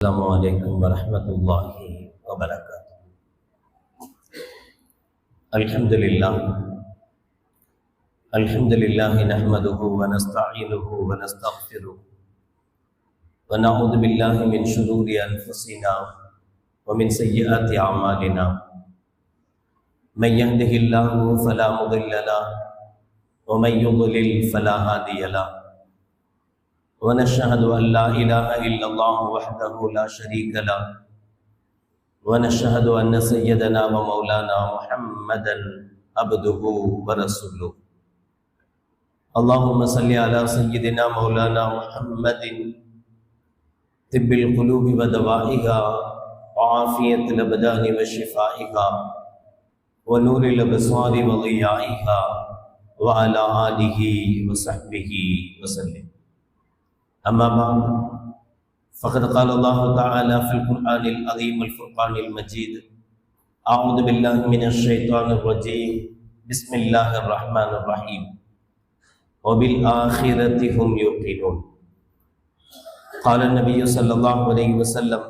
السلام عليكم ورحمة الله وبركاته. الحمد لله نحمده ونستعينه ونستغفره ونعوذ بالله من شرور أنفسنا ومن سيئات أعمالنا. من يهده الله فلا مضل له ومن يضلل فلا هادي له. ونشهد أن لا إله إلا الله وحده لا شريك له ونشهد أن سيدنا ومولانا محمدا عبده ورسوله. اللهم صل على سيدنا مولانا محمد طب القلوب ودوائها وعافية الأبدان وشفائها ونور الأبصار وضيائها وعلى آله وصحبه وسلم. أما بعد فقد قال الله تعالى في القرآن العظيم الفرقان المجيد: أعوذ بالله من الشيطان الرجيم، بسم الله الرحمن الرحيم، وبالآخرة هم يوقنون. قال النبي صلى الله عليه وسلم: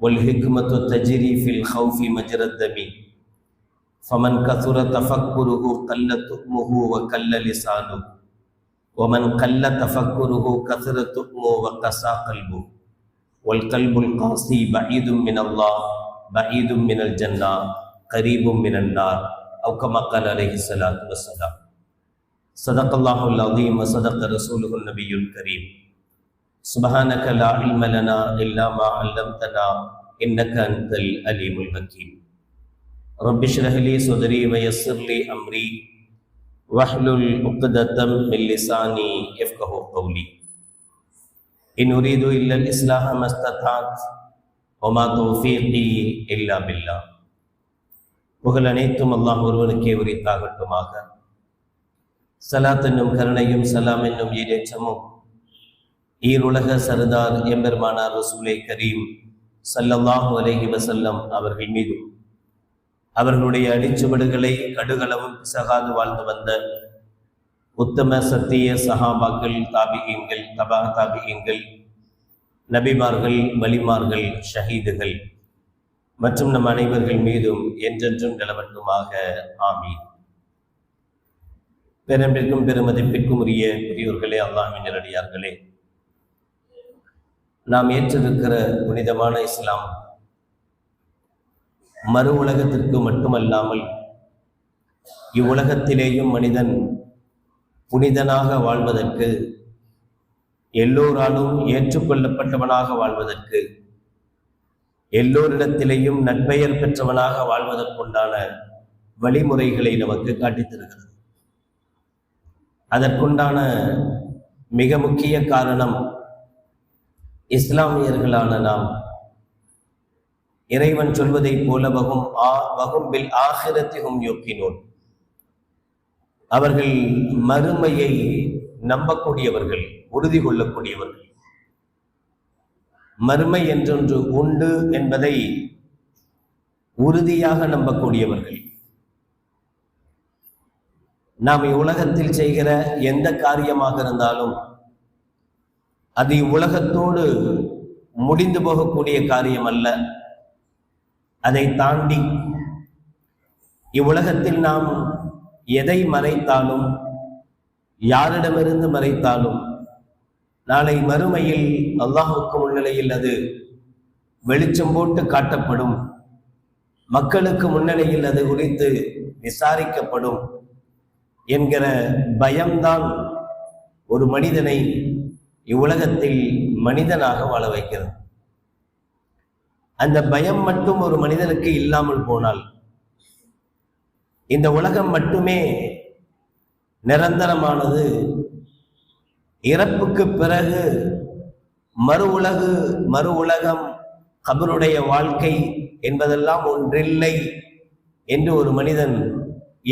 والحكمة تجري في الخوف مجرى الدم، فمن كثر تفكره قل تؤمه وكل لسانه، ومن قل تفكره كثر تؤمه وقسى قلبه، والقلب القاسي بعيد من الله بعيد من الجنة قريب من النار، أو كما قال عليه الصلاة والسلام. صدق الله العظيم وصدق رسوله النبي الكريم. سبحانك لا علم لنا إلا ما علمتنا إنك أنت العليم الحكيم. رب اشرح لي صدري ويسر لي أمري واحلل عقدة من لساني يفقهوا قولي. إن أريد إلا الإصلاح ما استطعت وما توفيقي إلا بالله. புகழ் அனைத்தும் அல்லாஹ் ஒருவனுக்கே உரித்தாகட்டுமாக. சலாத் என்னும் கருணையும் சலாம் என்னும் ஈரேற்றமும் ஈருலக சர்தார் எம்பெருமானார் ரசூலே கரீம் ஸல்லல்லாஹு அலைஹி வஸல்லம் அவர்கள் மீதும் அவர்களுடைய அடிச்சுவடுகளை கடுகளவும் பிசகாது வாழ்ந்து வந்த உத்தம சத்திய சஹாபாக்கள், தாபிஈன்கள், தபா தாபிஈன்கள், நபிமார்கள், வலிமார்கள், ஷஹீதுகள் மற்றும் நம் அனைவர்கள் மீதும் என்றென்றும் நிலவட்டுமாக. ஆமீன். பெரும்பிற்கும் பெருமதிப்பிற்கும் உரிய பெரியோர்களே, அல்லாஹ்வின் நேரடியார்களே, நாம் ஏற்றிருக்கிற புனிதமான இஸ்லாம் மறு உலகத்திற்கு மட்டுமல்லாமல் இவ்வுலகத்திலேயும் மனிதன் புனிதனாக வாழ்வதற்கு, எல்லோராலும் ஏற்றுக்கொள்ளப்பட்டவனாக வாழ்வதற்கு, எல்லோரிடத்திலேயும் நற்பெயர் பெற்றவனாக வாழ்வதற்குண்டான வழிமுறைகளை நமக்கு காட்டித் தருகிறது. அதற்குண்டான மிக முக்கிய காரணம், இஸ்லாமியர்களான நாம் இறைவன் சொல்வதைப் போல வகும் பில் ஆகிரத்தி ஹும் யூக்கினூன், அவர்கள் மறுமையை நம்பக்கூடியவர்கள், உறுதி கொள்ளக்கூடியவர்கள். மறுமை என்றொன்று உண்டு என்பதை உறுதியாக நம்பக்கூடியவர்கள். நாம் இவ்வுலகத்தில் செய்கிற எந்த காரியமாக இருந்தாலும் அது இவ்வுலகத்தோடு முடிந்து போகக்கூடிய காரியம் அல்ல. அதை தாண்டி இவ்வுலகத்தில் நாம் எதை மறைத்தாலும், யாரிடமிருந்து மறைத்தாலும், நாளை மறுமையில் அல்லாஹ்வுக்கு முன்னிலையில் அது வெளிச்சம் போட்டு காட்டப்படும். மக்களுக்கு முன்னிலையில் அது குறித்து விசாரிக்கப்படும் என்கிற பயம்தான் ஒரு மனிதனை இவ்வுலகத்தில் மனிதனாக வாழ வைக்கிறது. அந்த பயம் மட்டும் ஒரு மனிதனுக்கு இல்லாமல் போனால் இந்த உலகம் மட்டுமே நிரந்தரமானது. இறப்புக்கு பிறகு மறு உலகம், கபருடைய வாழ்க்கை என்பதெல்லாம் ஒன்றில்லை என்று ஒரு மனிதன்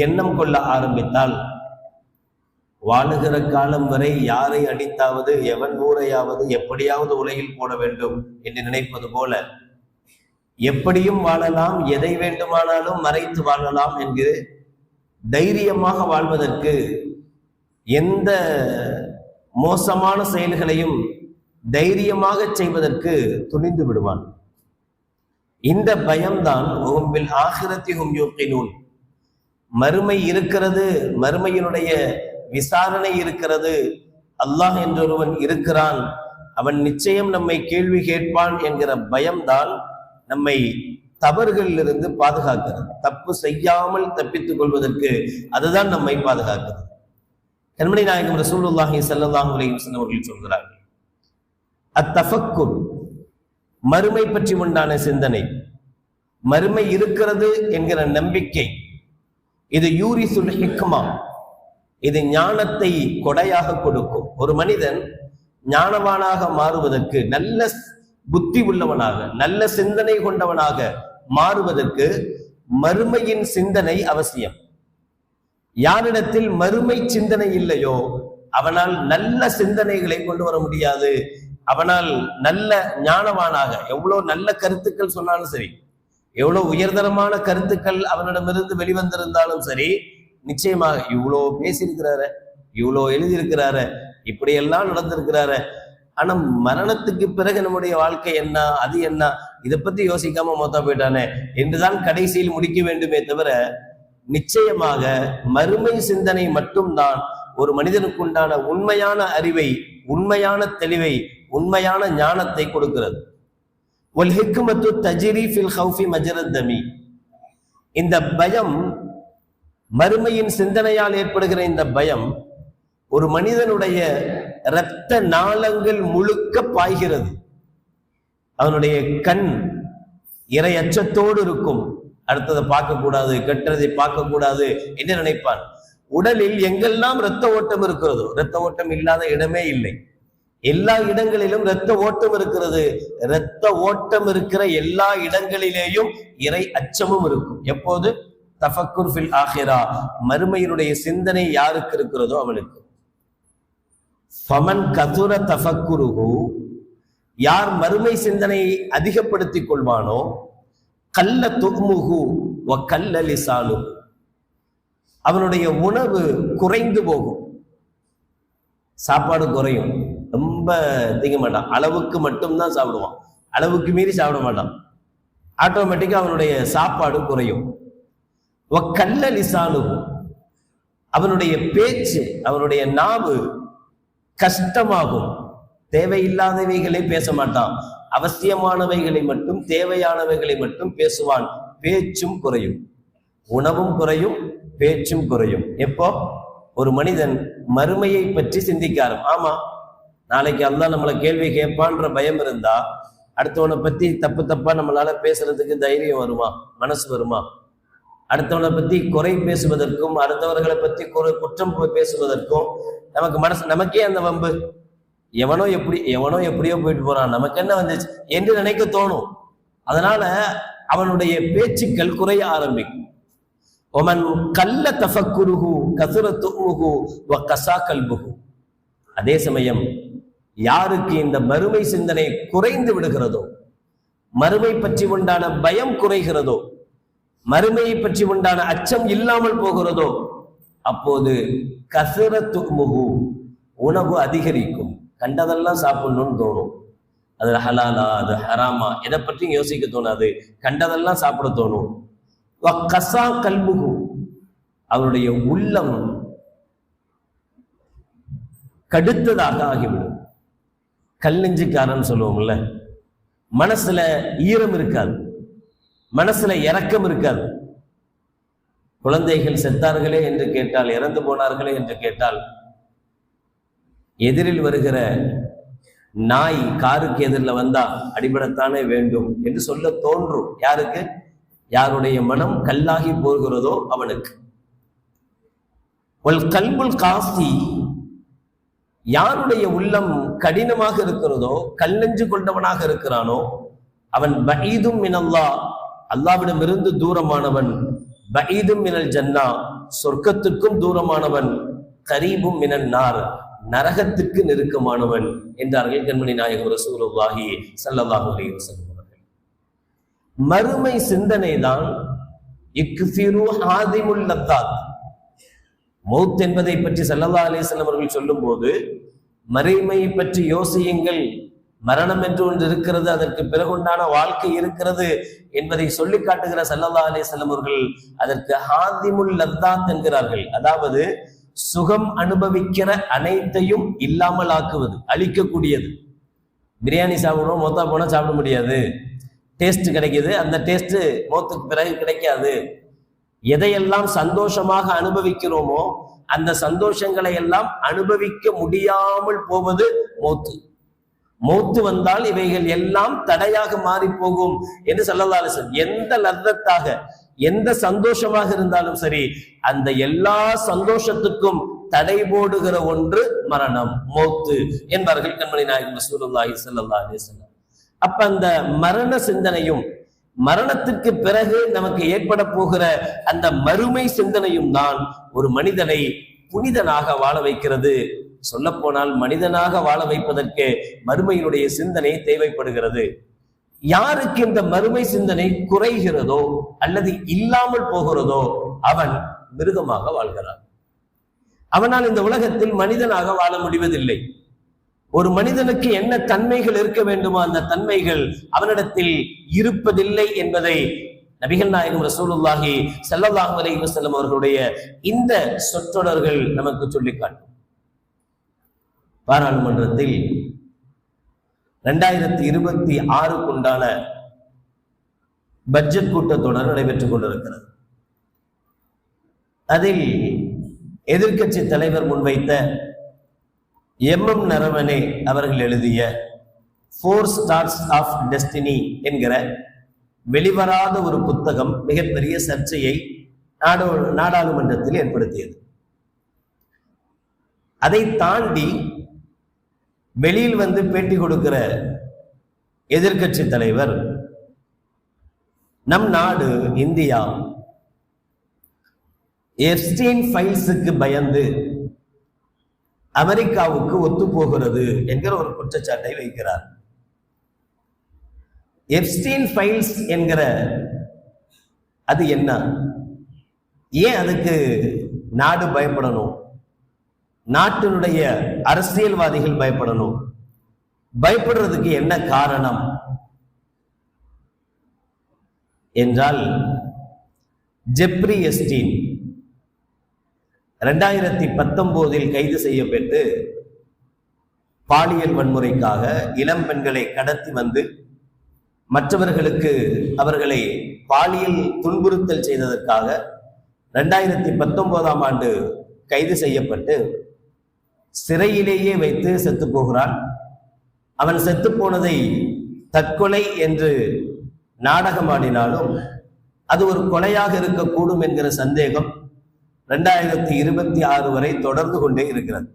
எண்ணம் கொள்ள ஆரம்பித்தால், வாழுகிற காலம் வரை யாரை அடித்தாவது, எவன் ஊரையாவது, எப்படியாவது உலகில் போட வேண்டும் என்று நினைப்பது போல, எப்படியும் வாழலாம், எதை வேண்டுமானாலும் மறைத்து வாழலாம் என்கிற தைரியமாக வாழ்வதற்கு எந்த மோசமான செயல்களையும் தைரியமாக செய்வதற்கு துணிந்து விடுவான். இந்த பயம்தான் மறுமை இருக்கிறது, மறுமையினுடைய விசாரணை இருக்கிறது, அல்லாஹ் என்றொருவன் இருக்கிறான், அவன் நிச்சயம் நம்மை கேள்வி கேட்பான் என்கிற பயம்தான் நம்மை தவறுகளிலிருந்து பாதுகாக்கிறது. தப்பு செய்யாமல் தப்பித்துக் கொள்வதற்கு அதுதான் நம்மை பாதுகாக்கிறது. கண்மணி நாயகம் ரசூலுல்லாஹி ஸல்லல்லாஹு அலைஹி வஸல்லம் அவர்கள் சொல்கிறார்கள், அத்தஃபக்குர், மறுமை பற்றி உண்டான சிந்தனை, மறுமை இருக்கிறது என்கிற நம்பிக்கை, இது யூரிசுல் ஹிக்மா, இது ஞானத்தை கொடையாக கொடுக்கும். ஒரு மனிதன் ஞானவானாக மாறுவதற்கு, நல்ல புத்தி உள்ளவனாக, நல்ல சிந்தனை கொண்டவனாக மாறுவதற்கு மறுமையின் சிந்தனை அவசியம். யாரிடத்தில் மறுமை சிந்தனை இல்லையோ அவனால் நல்ல சிந்தனைகளை கொண்டு வர முடியாது. அவனால் நல்ல ஞானவானாக, எவ்வளவு நல்ல கருத்துக்கள் சொன்னாலும் சரி, எவ்வளவு உயர்தரமான கருத்துக்கள் அவனிடமிருந்து வெளிவந்திருந்தாலும் சரி, நிச்சயமாக இவ்வளோ பேசியிருக்கிறாரு, இவ்வளோ எழுதியிருக்கிறாரு, இப்படியெல்லாம் நடந்திருக்கிறாரு, ஆனா மரணத்துக்கு பிறகு நம்முடைய வாழ்க்கை என்ன, அது என்ன, இதை பத்தி யோசிக்காம மொத்தா போயிட்டானே என்றுதான் கடைசியில் முடிக்க வேண்டுமே தவிர, நிச்சயமாக மறுமை சிந்தனை மட்டும்தான் ஒரு மனிதனுக்கு உண்டான உண்மையான அறிவை, உண்மையான தெளிவை, உண்மையான ஞானத்தை கொடுக்கிறது. இந்த பயம், மறுமையின் சிந்தனையால் ஏற்படுகிற இந்த பயம் ஒரு மனிதனுடைய இரத்த நாளங்கள் முழுக்க பாய்கிறது. அவனுடைய கண் இறை அச்சத்தோடு இருக்கும். அடுத்ததை பார்க்கக்கூடாது, கெட்டதை பார்க்கக்கூடாது என்று நினைப்பான். உடலில் எங்கெல்லாம் இரத்த ஓட்டம் இருக்கிறதோ, இரத்த ஓட்டம் இல்லாத இடமே இல்லை. எல்லா இடங்களிலும் இரத்த ஓட்டம் இருக்கிறது. இரத்த ஓட்டம் இருக்கிற எல்லா இடங்களிலேயும் இறை அச்சமும் இருக்கும். எப்போது? தஃபக்குர் ஃபில் ஆஹிரா, மறுமையினுடைய சிந்தனை யாருக்கு இருக்கிறதோ அவனுக்கு. ஃபமன் கதுர தஃபக்குருஹு, யார் மறுமை சிந்தனையை அதிகப்படுத்திக் கொள்வானோ, கல்ல துக்முஹு வ கல்ல லிசானுஹு, அவனுடைய உணவு குறைந்து போகும். சாப்பாடு குறையும், ரொம்ப திங்க மாட்டான், அளவுக்கு மட்டும்தான் சாப்பிடுவான், அளவுக்கு மீறி சாப்பிட மாட்டான். ஆட்டோமேட்டிக்கா அவனுடைய சாப்பாடு குறையும். வ கல்ல லிசானுஹு, அவனுடைய பேச்சு, அவனுடைய நாவு கஷ்டமாகும். தேவையில்லாதவைகளை பேச மாட்டான், அவசியமானவைகளை மட்டும், தேவையானவைகளை மட்டும் பேசுவான். பேச்சும் குறையும், உணவும் குறையும், பேச்சும் குறையும். எப்போ? ஒரு மனிதன் மறுமையை பற்றி சிந்திக்காரும். ஆமா, நாளைக்கு அல்லாஹ் நம்மளை கேள்வி கேட்பான்ற பயம் இருந்தா அடுத்தவனை பத்தி தப்பு தப்பா நம்மளால பேசுறதுக்கு தைரியம் வருமா, மனசு வருமா? அடுத்தவனை பத்தி குறை பேசுவதற்கும், அடுத்தவர்களை பத்தி குற்றம் பேசுவதற்கும் நமக்கு மனசு, நமக்கே அந்த வம்பு, எவனோ எப்படியோ போயிட்டு போறான், நமக்கு என்ன வந்துச்சு என்று நினைக்க தோணும். அதனால அவனுடைய பேச்சுக்கள் குறைய ஆரம்பிக்கும். ஒமன் கல்ல தஃபக்குருஹு கசுர துக்முஹு வ கஸா கல்புஹு. அதே சமயம் யாருக்கு இந்த மறுமை சிந்தனை குறைந்து விடுகிறதோ, மறுமை பற்றி உண்டான பயம் குறைகிறதோ, மறுமையை பற்றி உண்டான அச்சம் இல்லாமல் போகிறதோ, அப்போது கசுர துக்முஹு, உணவு அதிகரிக்கும். கண்டதெல்லாம் சாப்பிடணும்னு தோணும். அது ஹலாலா, அது ஹராமா, எதை பற்றியும் யோசிக்க தோணாது, கண்டதெல்லாம் சாப்பிட தோணும். கஸா கல்புஹு, அவருடைய உள்ளம் கடுத்ததாக ஆகிவிடும். கல் நெஞ்சுக்காரன் சொல்லுவோம்ல, மனசுல ஈரம் இருக்காது, மனசுல இரக்கம் இருக்காது. குழந்தைகள் செத்தார்களே என்று கேட்டால், இறந்து போனார்களே என்று கேட்டால், எதிரில் வருகிற நாய் காருக்கு எதிரில் வந்தா அடிபடத்தானே வேண்டும் என்று சொல்ல தோன்றும். யாருக்கு? யாருடைய மனம் கல்லாகி போகிறதோ அவனுக்கு. ஒல் கல்புல் காசி, யாருடைய உள்ளம் கடினமாக இருக்கிறதோ, கல்லெஞ்சு கொண்டவனாக இருக்கிறானோ, அவன் பஈதும் மினல்லாஹ், அல்லாஹ்விடமிருந்து தூரமானவன், பஈதும் மினல் ஜன்னா, சொர்க்கத்துக்கும் தூரமானவன், கரீபும் மினன் நார், நரகத்துக்கு நெருக்கமானவன் என்றார்கள் கண்மணி நாயகம் ரசூலுல்லாஹி ஸல்லல்லாஹு அலைஹி வஸல்லம் அவர்கள். மறுமை சிந்தனை தான் இக்ஃபிரு ஹாதிமுல் லத்தாத். மௌத் என்பதை பற்றி ஸல்லல்லாஹு அலைஹி வஸல்லம் அவர்கள் சொல்லும் போது, மறுமையை பற்றி யோசியுங்கள், மரணம் என்று ஒன்று இருக்கிறது, அதற்கு பிறகுண்டான வாழ்க்கை இருக்கிறது என்பதை சொல்லி காட்டுகிற ஸல்லல்லாஹு அலைஹி வஸல்லம் அவர்கள் அதற்கு ஹாதிமுல் லத்தாத் என்கிறார்கள். அதாவது சுகம் அனுபவிக்கிற அனைத்தையும் இல்லாமல் ஆக்குவது, அழிக்கக்கூடியது. பிரியாணி சாப்பிடுவோம், மொத்தா போனா சாப்பிட முடியாது, டேஸ்ட் கிடைக்குது, அந்த டேஸ்ட் மௌத்துக்கு பிறகு கிடைக்காது. எதையெல்லாம் சந்தோஷமாக அனுபவிக்கிறோமோ அந்த சந்தோஷங்களை எல்லாம் அனுபவிக்க முடியாமல் போவது மௌத்து. மௌத்து வந்தால் இவைகள் எல்லாம் தடையாக மாறி போகும் என்று ஸல்லல்லாஹு அலைஹி வஸல்லம். எந்த லத்தத்தாக, எந்த சந்தோஷமாக இருந்தாலும் சரி, அந்த எல்லா சந்தோஷத்துக்கும் தடை போடுகிற ஒன்று மரணம், மௌத்து என்பார்கள் கண்மணி நாயகம் ரசூலுல்லாஹி ஸல்லல்லாஹு அலைஹி வஸல்லம். அப்ப அந்த மரண சிந்தனையும் மரணத்துக்கு பிறகு நமக்கு ஏற்பட போகிற அந்த மறுமை சிந்தனையும் தான் ஒரு மனிதனை புனிதனாக வாழ வைக்கிறது. சொல்ல போனால் மனிதனாக வாழ வைப்பதற்கு மறுமையினுடைய சிந்தனை தேவைப்படுகிறது. யாருக்கு இந்த மறுமை சிந்தனை குறைகிறதோ அல்லது இல்லாமல் போகிறதோ அவன் மிருகமாக வாழ்கிறான். அவனால் இந்த உலகத்தில் மனிதனாக வாழ முடிவதில்லை. ஒரு மனிதனுக்கு என்ன தன்மைகள் இருக்க வேண்டுமோ அந்த தன்மைகள் அவனிடத்தில் இருப்பதில்லை என்பதை நபிகள் நாயகம் ரசூலுல்லாஹி ஸல்லல்லாஹு அலைஹி வஸல்லம் அவர்களுடைய இந்த சொற்றொடர்கள் நமக்கு சொல்லி காட்டும். பாராளுமன்றத்தில் 2026 பட்ஜெட் கூட்டத்தொடர் நடைபெற்றுக் கொண்டிருக்கிறது. அதில் எதிர்க்கட்சி தலைவர் முன்வைத்த எம் நரவனே அவர்கள் எழுதிய 4 Stars of Destiny என்கிற வெளிவராத ஒரு புத்தகம் மிகப்பெரிய சர்ச்சையை நாடாளுமன்றத்தில் ஏற்படுத்தியது. அதை தாண்டி வெளியில் வந்து பேட்டி கொடுக்கிற எதிர்க்கட்சி தலைவர், நம் நாடு இந்தியா எப்ஸ்டீன் ஃபைல்ஸுக்கு பயந்து அமெரிக்காவுக்கு ஒத்து போகிறது என்கிற ஒரு குற்றச்சாட்டை வைக்கிறார். எப்ஸ்டீன் ஃபைல்ஸ் என்கிற அது என்ன? ஏன் அதுக்கு நாடு பயப்படணும்? நாட்டினுடைய அரசியல்வாதிகள் பயப்படணும்? பயப்படுறதுக்கு என்ன காரணம் என்றால், ஜெப்ரி எப்ஸ்டீன் 2019 கைது செய்யப்பட்டு பாலியல் வன்முறைக்காக இளம் பெண்களை கடத்தி வந்து மற்றவர்களுக்கு அவர்களை பாலியல் துன்புறுத்தல் செய்ததற்காக 2019 கைது செய்யப்பட்டு சிறையிலேயே வைத்து செத்து போகிறான். அவன் செத்து போனதை தற்கொலை என்று நாடகமாடினாலும் அது ஒரு கொலையாக இருக்கக்கூடும் என்கிற சந்தேகம் 2026 வரை தொடர்ந்து கொண்டே இருக்கிறது.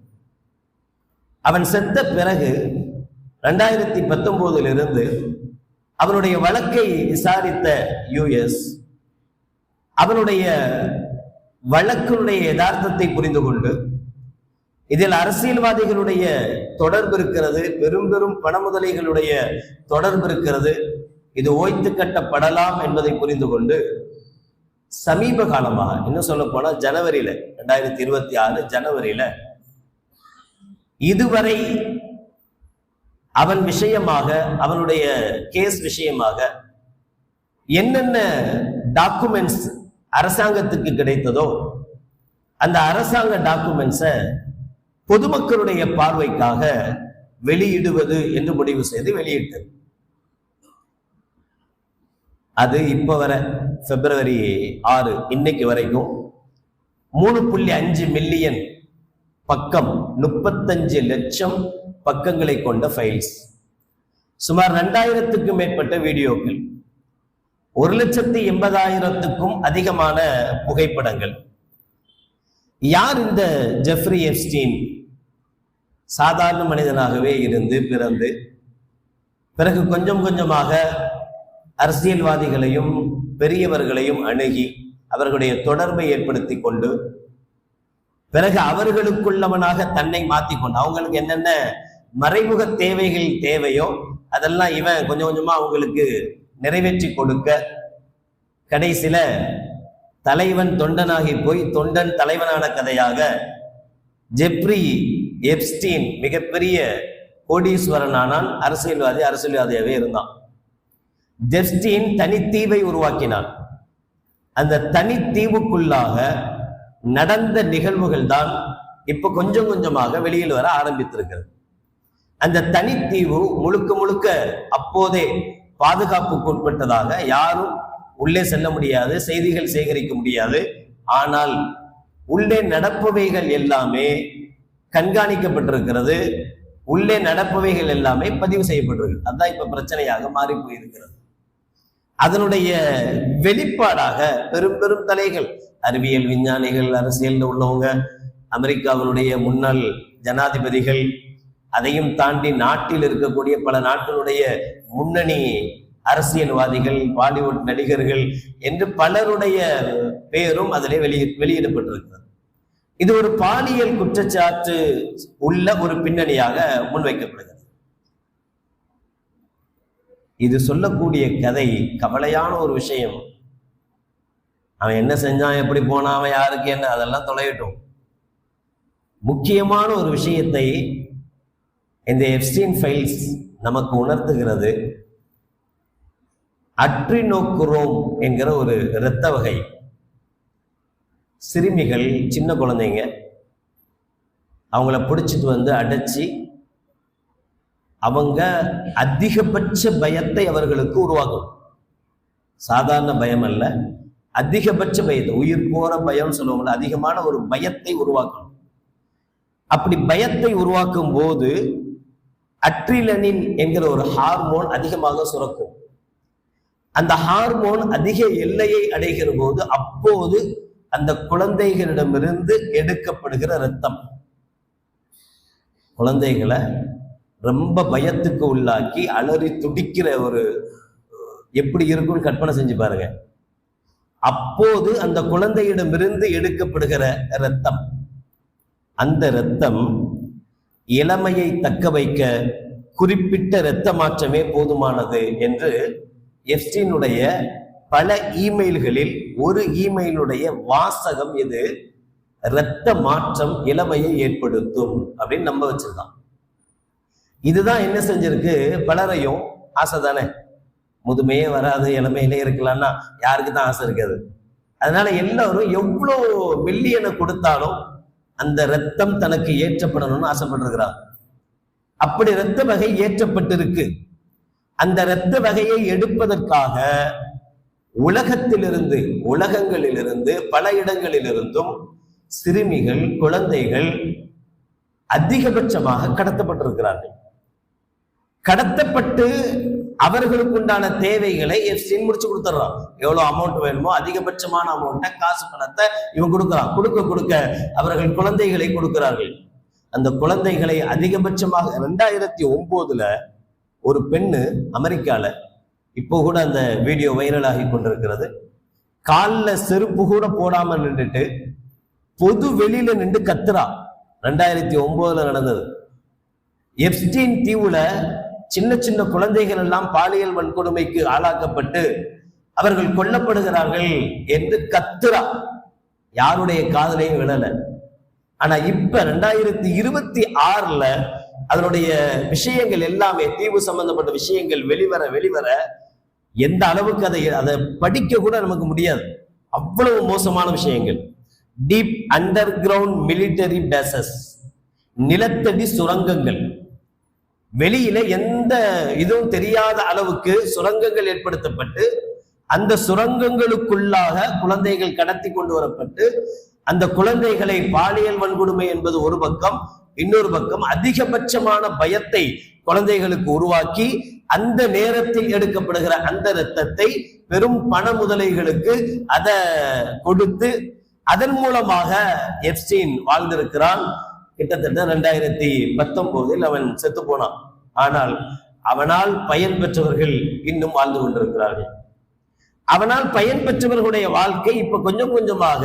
அவன் செத்த பிறகு 2019 அவனுடைய வழக்கை விசாரித்த யுஎஸ் அவனுடைய வழக்கினுடைய யதார்த்தத்தை புரிந்து கொண்டு இதில் அரசியல்வாதிகளுடைய தொடர்பு இருக்கிறது, பெரும் பெரும் பண முதலைகளுடைய தொடர்பு இருக்கிறது, இது ஓய்த்து கட்டப்படலாம் என்பதை புரிந்து கொண்டு சமீப காலமாக, இன்னும் சொல்ல போனா ஜனவரியில 2026 ஜனவரியில இதுவரை அவன் விஷயமாக, அவனுடைய கேஸ் விஷயமாக என்னென்ன டாக்குமெண்ட்ஸ் அரசாங்கத்துக்கு கிடைத்ததோ அந்த அரசாங்க டாக்குமெண்ட்ஸை பொதுமக்களுடைய பார்வைக்காக வெளியிடுவது என்று முடிவு செய்து வெளியிட்டது. அது இப்ப வர February 6 இன்னைக்கு வரைக்கும் 3.5 மில்லியன் பக்கம், 35 லட்சம் பக்கங்களை கொண்ட ஃபைல்ஸ், சுமார் 2000க்கும் மேற்பட்ட வீடியோக்கள், 1,80,000க்கும் அதிகமான புகைப்படங்கள். யார் இந்த ஜெஃப்ரி எப்ஸ்டீன்? சாதாரண மனிதனாகவே இருந்து பிறந்து பிறகு கொஞ்சம் கொஞ்சமாக அரசியல்வாதிகளையும் பெரியவர்களையும் அணுகி அவர்களுடைய தொடர்பை ஏற்படுத்தி கொண்டு பிறகு அவர்களுக்குள்ளவனாக தன்னை மாற்றிக்கொண்டு, அவங்களுக்கு என்னென்ன மறைமுக தேவைகள் தேவையோ அதெல்லாம் இவன் கொஞ்சம் கொஞ்சமா அவங்களுக்கு நிறைவேற்றி கொடுக்க, கடைசியில தலைவன் தொண்டனாகி போய் தொண்டன் தலைவனான கதையாக ஜெப்ரி எப்ஸ்டீன் மிகப்பெரிய கோடீஸ்வரன் ஆனான், அரசியல்வாதியாகவே இருந்தான். ஜெப்ஸ்டீன் தனித்தீவை உருவாக்கினான். அந்த தனித்தீவுக்குள்ளாக நடந்த நிகழ்வுகள் தான் இப்ப கொஞ்சம் கொஞ்சமாக வெளியில் வர ஆரம்பித்திருக்கிறது. அந்த தனித்தீவு முழுக்க முழுக்க அப்போதே பாதுகாப்புக்கு உட்பட்டதாக, யாரும் உள்ளே செல்ல முடியாது, செய்திகள் சேகரிக்க முடியாது. ஆனால் உள்ளே நடப்பவைகள் எல்லாமே கண்காணிக்கப்பட்டிருக்கிறது, உள்ளே நடப்பவைகள் எல்லாமே பதிவு செய்யப்பட்டிருக்கு. அதுதான் இப்ப பிரச்சனையாக மாறி போயிருக்கிறது. அதனுடைய வெளிப்பாடாக பெரும் பெரும் தலைகள், அறிவியல் விஞ்ஞானிகள், அரசியல் உள்ளவங்க, அமெரிக்காவினுடைய முன்னாள் ஜனாதிபதிகள், அதையும் தாண்டி நாட்டில் இருக்கக்கூடிய பல நாட்டினுடைய முன்னணி அரசியல்வாதிகள், பாலிவுட் நடிகர்கள் என்று பலருடைய பெயரும் அதிலே வெளியிடப்பட்டிருக்கிறது. இது ஒரு பாலியல் குற்றச்சாட்டு உள்ள ஒரு பின்னணியாக முன்வைக்கப்படுகிறது. இது சொல்லக்கூடிய கதை கவலையான ஒரு விஷயம். அவன் என்ன செஞ்சான், எப்படி போனான், அவன் யாருக்கு என்ன, அதெல்லாம் தொலையட்டும். முக்கியமான ஒரு விஷயத்தை இந்த எப்ஸ்டீன் ஃபைல்ஸ் நமக்கு உணர்த்துகிறது. அட்ரினோகுரோம் என்கிற ஒரு இரத்த வகை, சிறுமிகள், சின்ன குழந்தைங்க, அவங்கள பிடிச்சிட்டு வந்து அடைச்சி அவங்க அதிகபட்ச பயத்தை அவர்களுக்கு உருவாக்கும். சாதாரண பயம் அல்ல, அதிகபட்ச பயத்தை, உயிர் போற பயம் சொல்லுவாங்க, அதிகமான ஒரு பயத்தை உருவாக்கணும். அப்படி பயத்தை உருவாக்கும் போது அட்ரினலின் என்கிற ஒரு ஹார்மோன் அதிகமாக சுரக்கும். அந்த ஹார்மோன் அதிக எல்லையை அடைகிற போது அப்போது அந்த குழந்தைகளிடமிருந்து எடுக்கப்படுகிற இரத்தம் குழந்தைகளை ரொம்ப பயத்துக்கு உள்ளாக்கி அலறி துடிக்கிற ஒரு, எப்படி இருக்கும்னு கற்பனை செஞ்சு பாருங்க. அப்போது அந்த குழந்தையிடமிருந்து எடுக்கப்படுகிற இரத்தம், அந்த இரத்தம் இளமையை தக்க வைக்க குறிப்பிட்ட இரத்த மாற்றமே போதுமானது என்று எப்ஸ்டீனுடைய பல இமெயில்களில் ஒரு இமெயிலுடைய வாசகம் இது, இரத்த மாற்றம் இளமையை ஏற்படுத்தும் அப்படின்னு நம்ப வச்சிருக்கான். இதுதான் என்ன செஞ்சிருக்கு, பலரையும், ஆசை தானே, முதுமையே வராது, இளமையிலே இருக்கலாம்னா யாருக்கு தான் ஆசை இருக்காது. அதனால எல்லாரும் எவ்வளோ மில்லியனை கொடுத்தாலும் அந்த இரத்தம் தனக்கு ஏற்றப்படணும்னு ஆசைப்பட்டிருக்கிறார். அப்படி இரத்த வகை ஏற்றப்பட்டிருக்கு. அந்த இரத்த வகையை எடுப்பதற்காக உலகத்திலிருந்து, உலகங்களிலிருந்து, பல இடங்களிலிருந்தும் சிறுமிகள், குழந்தைகள் அதிகபட்சமாக கடத்தப்பட்டிருக்கிறார்கள். கடத்தப்பட்டு அவர்களுக்கு உண்டான தேவைகளை எப்ஸ்டீன் முடிச்சு கொடுத்துட்றான். எவ்வளவு அமௌண்ட் வேணுமோ அதிகபட்சமான அமௌண்ட்டை, காசு பணத்தை இவன் கொடுக்குறான். கொடுக்க அவர்கள் குழந்தைகளை கொடுக்கிறார்கள். அந்த குழந்தைகளை அதிகபட்சமாக 2009 ஒரு பெண்ணு அமெரிக்கால, இப்போ கூட அந்த வீடியோ வைரல் ஆகி கொண்டிருக்கிறது, காலில் செருப்பு கூட போடாம நின்றுட்டு பொது வெளியில நின்று கத்துறா. 2009 நடந்தது. எப்ஸ்டீன் தீவுல சின்ன சின்ன குழந்தைகள் எல்லாம் பாலியல் வன்கொடுமைக்கு ஆளாக்கப்பட்டு அவர்கள் கொல்லப்படுகிறார்கள் என்று கத்துறா. யாருடைய காதலையும் விழல. ஆனா இப்ப 2026 அதனுடைய விஷயங்கள் எல்லாமே, தீவு சம்பந்தப்பட்ட விஷயங்கள் வெளிவர எந்த அளவுக்கு அதை படிக்க கூட நமக்கு முடியாது, அவ்வளவு மோசமான விஷயங்கள். Deep underground military bases, நிலத்தடி சுரங்கங்கள், வெளியில எந்த இதுவும் தெரியாத அளவுக்கு சுரங்கங்கள் ஏற்படுத்தப்பட்டு அந்த சுரங்கங்களுக்குள்ளாக குழந்தைகள் கடத்தி கொண்டு வரப்பட்டு அந்த குழந்தைகளை பாலியல் வன்கொடுமை என்பது ஒரு பக்கம், இன்னொரு பக்கம் அதிகபட்சமான பயத்தை குழந்தைகளுக்கு உருவாக்கி அந்த நேரத்தில் எடுக்கப்படுகிற அந்த இரத்தத்தை பெரும் பண முதலைகளுக்கு அதை கொடுத்து அதன் மூலமாக எப்ஸ்டீன் வாழ்ந்திருக்கிறான். கிட்டத்தட்ட 2019 அவன் செத்து போனான். ஆனால் அவனால் பயன் பெற்றவர்கள் இன்னும் வாழ்ந்து கொண்டிருக்கிறார்கள். அவனால் பயன் பெற்றவர்களுடைய வாழ்க்கை இப்ப கொஞ்சம் கொஞ்சமாக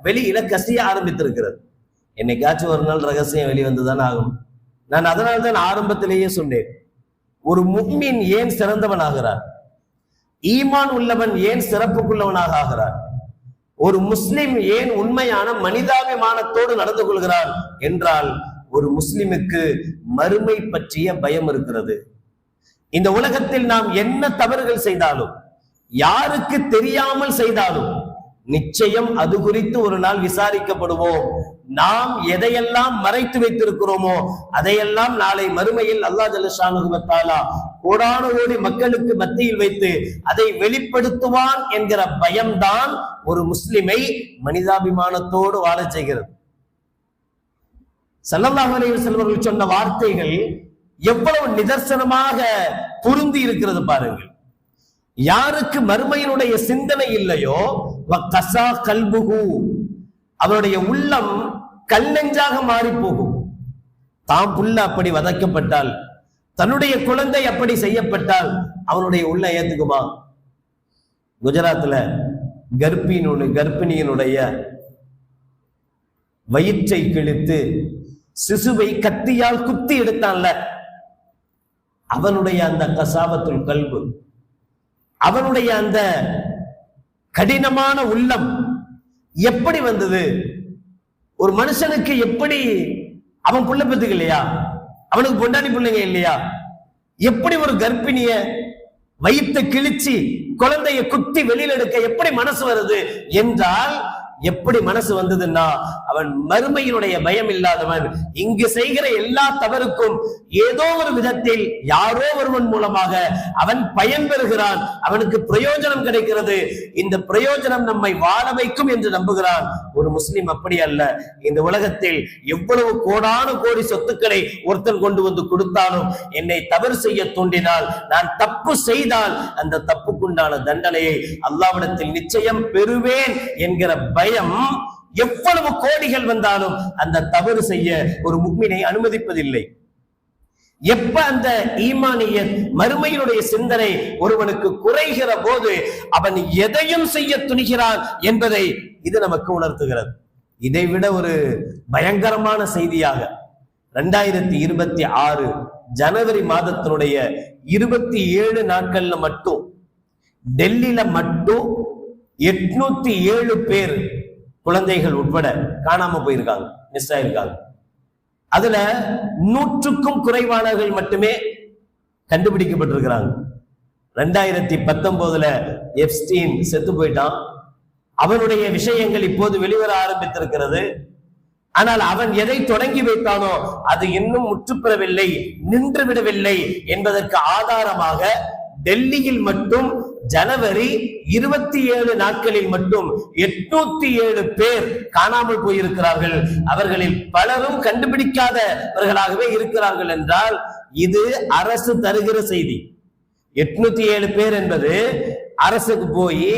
வெளியில கசிய ஆரம்பித்திருக்கிறது. என்னைக்காச்சும் ஒரு நாள் ரகசியம் வெளிவந்துதான் ஆகும். நான் அதனால்தான் ஆரம்பத்திலேயே சொன்னேன், ஒரு முஃமின் ஏன் சிறந்தவன் ஆகிறார், ஈமான் உள்ளவன் ஏன் சிறப்புக்குள்ளவனாக ஆகிறார், ஒரு முஸ்லிம் ஏன் உண்மையான மனிதாபிமானத்தோடு நடந்து கொள்கிறான் என்றால் ஒரு முஸ்லிமுக்கு மறுமை பற்றிய பயம் இருக்கிறது. இந்த உலகத்தில் நாம் என்ன தவறுகள் செய்தாலும், யாருக்கு தெரியாமல் செய்தாலும், நிச்சயம் அது குறித்து ஒரு நாள் விசாரிக்கப்படுவோம். நாம் எதையெல்லாம் மறைத்து வைத்திருக்கிறோமோ அதையெல்லாம் நாளை மறுமையில் அல்லாஹ் ஜல்ல ஷானுஹு வ தஆலா கோடான கோடி மக்களுக்கு மத்தியில் வைத்து அதை வெளிப்படுத்துவான் என்கிற பயம்தான் ஒரு முஸ்லிமை மனிதாபிமானத்தோடு வாழச் செய்கிறது. ஸல்லல்லாஹு அலைஹி வஸல்லம் அவர்கள் சொன்ன வார்த்தைகள் எவ்வளவு நிதர்சனமாக பொருந்தி இருக்கிறது பாருங்கள். யாருக்கு மறுமையினுடைய சிந்தனை இல்லையோ வகஸா கல்புஹு, அவருடைய உள்ளம் கல்லெஞ்சாக மாறி போகும். தாம் புள்ள அப்படி வதைக்கப்பட்டால், தன்னுடைய குழந்தை அப்படி செய்யப்பட்டால் அவனுடைய உள்ள ஏத்துக்குமா? குஜராத்ல கர்ப்பிணியினுடைய வயிற்றை கிழித்து சிசுவை கத்தியால் குத்தி எடுத்தான்ல, அவனுடைய அந்த கசாபத்துல் கல்பு, அவனுடைய அந்த கடினமான உள்ளம் எப்படி வந்தது? ஒரு மனுஷனுக்கு எப்படி, அவன் புள்ள பெத்துக்கு இல்லையா, அவனுக்கு பொண்டாடி பிள்ளைங்க இல்லையா, எப்படி ஒரு கர்ப்பிணிய வயிற்றை கிழிச்சு குழந்தைய குத்தி வெளியில எடுக்க எப்படி மனசு வருது என்றால், எப்படி மனசு வந்ததுன்னா அவன் மறுமையினுடைய பயம் இல்லாதவன். இங்கு செய்கிற எல்லா தவறுக்கும் ஏதோ ஒரு விதத்தில் யாரோ ஒருவன் மூலமாக அவன் பயன் பெறுகிறான், அவனுக்கு பிரயோஜனம் கிடைக்கிறது. இந்த பிரயோஜனம் நம்மை வாழ வைக்கும் என்று நம்புகிறான். ஒரு முஸ்லிம் அப்படி அல்ல. இந்த உலகத்தில் எவ்வளவு கோடான கோடி சொத்துக்களை ஒருத்தன் கொண்டு வந்து கொடுத்தாலும் என்னை தவறு செய்ய தூண்டினால், நான் தப்பு செய்தால் அந்த தப்புக்குண்டான தண்டனையை அல்லாஹ்விடத்தில் நிச்சயம் பெறுவேன் என்கிற பயம் எவ்வளவு கோடிகள் வந்தாலும் அந்த தவறு செய்ய ஒரு முஃமினை அனுமதிப்பதில்லை. எப்ப அந்த ஈமானியத் மறுமையினுடைய சிந்தனை ஒருவனுக்கு குறைகிற போது அவன் எதையும் செய்ய துணிகிறான் என்பதை இது நமக்கு உணர்த்துகிறது. இதைவிட ஒரு பயங்கரமான செய்தியாக 2026 ஜனவரி மாதத்தினுடைய 27 நாட்கள்ல மட்டும் டெல்லியில மட்டும் 807 பேர் குழந்தைகள் உட்பட காணாம போயிருக்காங்க, மிஸ் ஆயிருக்காங்க. அதுல 100க்கும் குறைவானவர்கள் மட்டுமே கண்டுபிடிக்கப்பட்டிருக்கிறாங்க. 2019 எப்ஸ்டீன் செத்து போயிட்டான். அவனுடைய விஷயங்கள் இப்போது வெளிவர ஆரம்பித்திருக்கிறது. ஆனால் அவன் எதை தொடங்கி வைத்தானோ அது இன்னும் முற்றுப்பெறவில்லை, நின்று விடவில்லை என்பதற்கு ஆதாரமாக டெல்லியில் மட்டும் ஜனவரி 27 நாட்களில் மட்டும் 807 பேர் காணாமல் போயிருக்கிறார்கள். அவர்களில் பலரும் கண்டுபிடிக்காதவர்களாகவே இருக்கிறார்கள் என்றால் இது அரசு தருகிற செய்தி. 807 பேர் என்பது அரசுக்கு போய்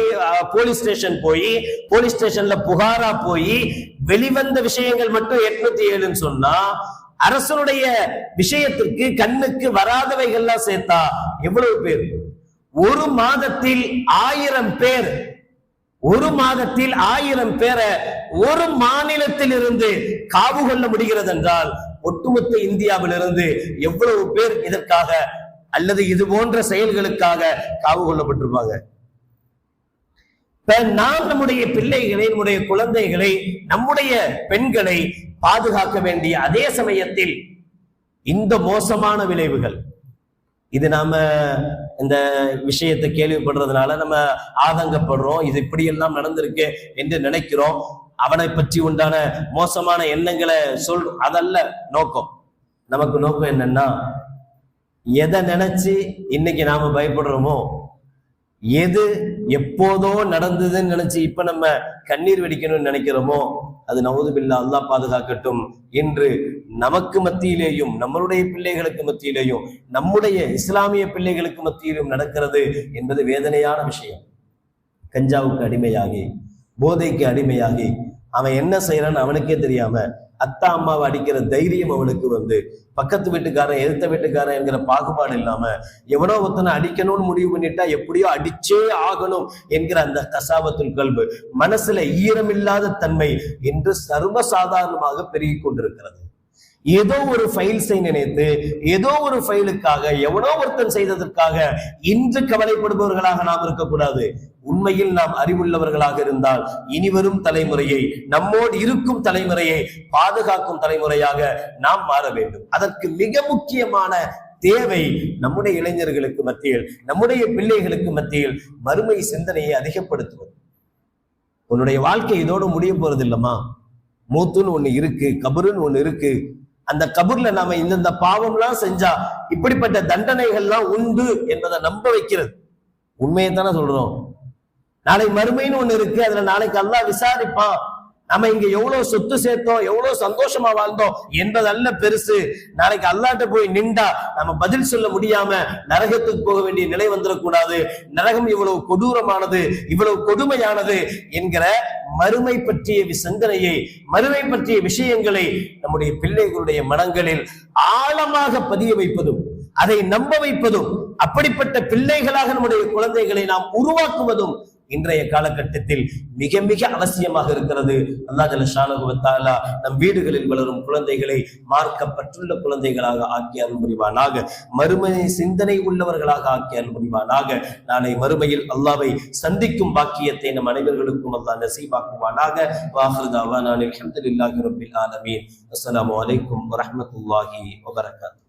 போலீஸ் ஸ்டேஷன் போய் போலீஸ் ஸ்டேஷன்ல புகாரா போய் வெளிவந்த விஷயங்கள் மட்டும் 807 சொன்னா, அரசனுடைய விஷயத்திற்கு கண்ணுக்கு வராதவைகள்லாம் சேர்த்தா எவ்வளவு பேர்? ஒரு மாதத்தில் 1000 பேர், ஒரு மாதத்தில் 1000 பேரை ஒரு மாநிலத்தில் இருந்து காவு கொள்ள முடிகிறது என்றால் ஒட்டுமொத்த இந்தியாவிலிருந்து எவ்வளவு பேர் இதற்காக அல்லது இது போன்ற செயல்களுக்காக காவு கொள்ளப்பட்டிருப்பாங்க? நாம் நம்முடைய பிள்ளைகளை, நம்முடைய குழந்தைகளை, நம்முடைய பெண்களை பாதுகாக்க வேண்டிய அதே சமயத்தில் இந்த மோசமான விளைவுகள், இது நாம இந்த விஷயத்தை கேள்விப்படுறதுனால நம்ம ஆதங்கப்படுறோம், இது இப்படி எல்லாம் நடந்திருக்கு என்று நினைக்கிறோம். அவனை பற்றி உண்டான மோசமான எண்ணங்களை அதல்ல நோக்கம். நமக்கு நோக்கம் என்னன்னா, எதை நினைச்சு இன்னைக்கு நாம பயப்படுறோமோ, எது எப்போதோ நடந்ததுன்னு நினைச்சு இப்ப நம்ம கண்ணீர் வெடிக்கணும்னு நினைக்கிறோமோ, அது நவுதுபில்லா, அல்லாஹ் பாதுகாக்கட்டும். இன்று நமக்கு மத்தியிலேயும், நம்மளுடைய பிள்ளைகளுக்கு மத்தியிலேயும், நம்முடைய இஸ்லாமிய பிள்ளைகளுக்கு மத்தியிலும் நடக்கிறது என்பது வேதனையான விஷயம். கஞ்சாவுக்கு அடிமையாகி, போதைக்கு அடிமையாகி, அவன் என்ன செய்யறான்னு அவனுக்கே தெரியாம அத்தா அம்மாவை அடிக்கிற தைரியம் அவனுக்கு வந்து, பக்கத்து வீட்டுக்காரன் எதிர்த்த வீட்டுக்காரன் என்கிற பாகுபாடு இல்லாம எவனோ ஒருத்தனை அடிக்கணும்னு முடிவு பண்ணிட்டா எப்படியோ அடிச்சே ஆகணும் என்கிற அந்த கசாபத்துல் கல்பு, மனசுல ஈரமில்லாத தன்மை என்று சர்வசாதாரணமாக பெருகி கொண்டிருக்கிறது. ஏதோ ஒரு ஃபைல்ஸை நினைத்து, ஏதோ ஒரு ஃபைலுக்காக, எவனோ ஒருத்தன் செய்ததற்காக இன்று கவலைப்படுபவர்களாக நாம் இருக்கக்கூடாது. உண்மையில் நாம் அறிவுள்ளவர்களாக இருந்தால் இனிவரும் தலைமுறையை, நம்மோடு இருக்கும் தலைமுறையை பாதுகாக்கும் தலைமுறையாக நாம் மாற வேண்டும். அதற்கு மிக முக்கியமான தேவை நம்முடைய இளைஞர்களுக்கு மத்தியில், நம்முடைய பிள்ளைகளுக்கு மத்தியில் மறுமை சிந்தனையை அதிகப்படுத்துவது. உன்னுடைய வாழ்க்கை இதோடு முடிய போறது இல்லம்மா, மூத்துன்னு ஒண்ணு இருக்கு, கபருன்னு ஒண்ணு இருக்கு. அந்த கபூர்ல நாம இந்த பாவம்லாம் செஞ்சா இப்படிப்பட்ட தண்டனைகள்லாம் உண்டு என்பதை நம்ப வைக்கிறது. உண்மையை தானே சொல்றோம். நாளை மறுமைன்னு ஒண்ணு இருக்கு, அதுல நாளைக்கு அல்லாஹ் விசாரிப்பான். நம்ம இங்க எவ்வளவு சொத்து சேர்த்தோம், எவ்வளவு சந்தோஷமா வாழ்ந்தோம் என்பதல்ல பெருசு. நாளைக்கு அல்லாஹ்ட்ட போய் நின்றா நம்ம பதில் சொல்ல முடியாம நரகத்துக்கு போக வேண்டிய நிலை வந்துடக்கூடாது. நரகம் இவ்வளவு கொடூரமானது, இவ்வளவு கொடுமையானது என்கிற மறுமை பற்றிய சிந்தனையை, மறுமை பற்றிய விஷயங்களை நம்முடைய பிள்ளைகளுடைய மனங்களில் ஆழமாக பதிய வைப்பதும், அதை நம்ப வைப்பதும், அப்படிப்பட்ட பிள்ளைகளாக நம்முடைய குழந்தைகளை நாம் உருவாக்குவதும் இன்றைய காலகட்டத்தில் மிக மிக அவசியமாக இருக்கிறது. அல்லாஹ் ஜல்ல ஷானஹு வ தஆலா நம் வீடுகளில் வளரும் குழந்தைகளை மார்க்கப்பட்டுள்ள குழந்தைகளாக ஆக்கி அருள் புரிவானாக. மறுமை சிந்தனை உள்ளவர்களாக ஆக்கி அருள் புரிவானாக. நாளை மறுமையில் அல்லாஹ்வை சந்திக்கும் பாக்கியத்தை நம் அனைவர்களுக்கும் அல்லாஹ் நசீபாக்குவானாக. வாஹிரு தஅவானா அல்ஹம்துலில்லாஹி ரப்பில் ஆலமீன். அஸ்ஸலாமு அலைக்கும் வரஹ்மத்துல்லாஹி வபரகாத்துஹு.